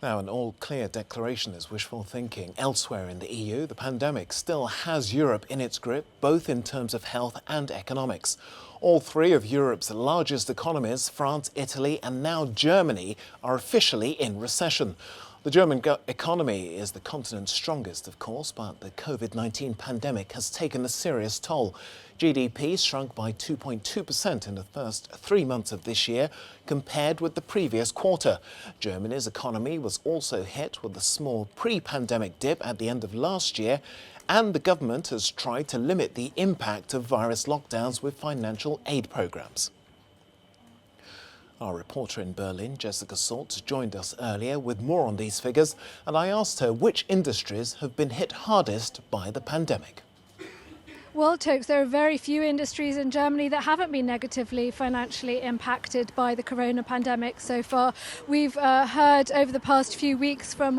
Now, an all-clear declaration is wishful thinking. Elsewhere in the EU, the pandemic still has Europe in its grip, both in terms of health and economics. All three of Europe's largest economies, France, Italy and now Germany, are officially in recession. The German economy is the continent's strongest, of course, but the COVID-19 pandemic has taken a serious toll. GDP shrunk by 2.2% in the first 3 months of this year, compared with the previous quarter. Germany's economy was also hit with a small pre-pandemic dip at the end of last year, and the government has tried to limit the impact of virus lockdowns with financial aid programs. Our reporter in Berlin, Jessica Saltz, joined us earlier with more on these figures, and I asked her which industries have been hit hardest by the pandemic. Well, Tokes, there are very few industries in Germany that haven't been negatively financially impacted by the corona pandemic so far. We've heard over the past few weeks from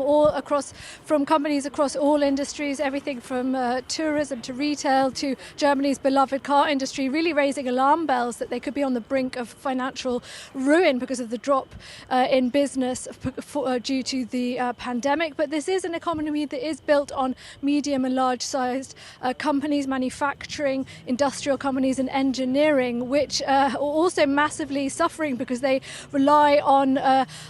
companies across all industries, everything from tourism to retail to Germany's beloved car industry, really raising alarm bells that they could be on the brink of financial ruin because of the drop in business due to the pandemic. But this is an economy that is built on medium and large-sized companies, manufacturing, industrial companies and engineering, which are also massively suffering because they rely on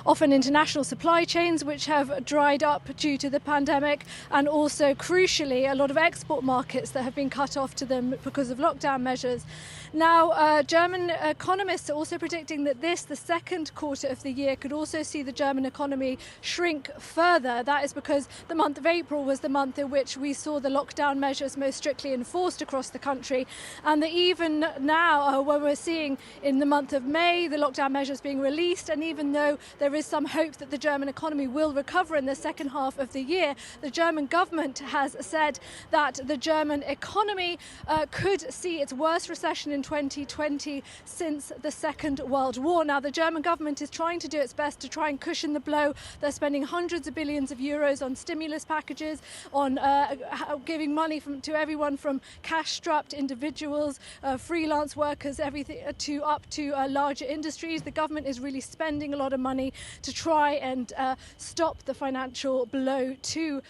often international supply chains which have dried up due to the pandemic, and also crucially a lot of export markets that have been cut off to them because of lockdown measures. Now, German economists are also predicting that the second quarter of the year could also see the German economy shrink further. That is because the month of April was the month in which we saw the lockdown measures most strictly enforced across the country, and that even now when we're seeing in the month of May the lockdown measures being released, and even though there is some hope that the German economy will recover in the second half of the year, the German government has said that the German economy could see its worst recession in 2020 since the Second World War. Now, the German government is trying to do its best to try and cushion the blow. They're spending hundreds of billions of euros on stimulus packages, on giving money to everyone from cash-strapped individuals, freelance workers, everything up to larger industries. The government is really spending a lot of money to try and stop the financial blow to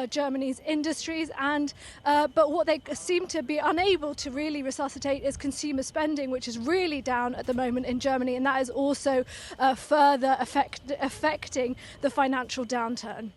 Germany's industries. But what they seem to be unable to really resuscitate is consumer spending, which is really down at the moment in Germany, and that is also further affecting the financial downturn.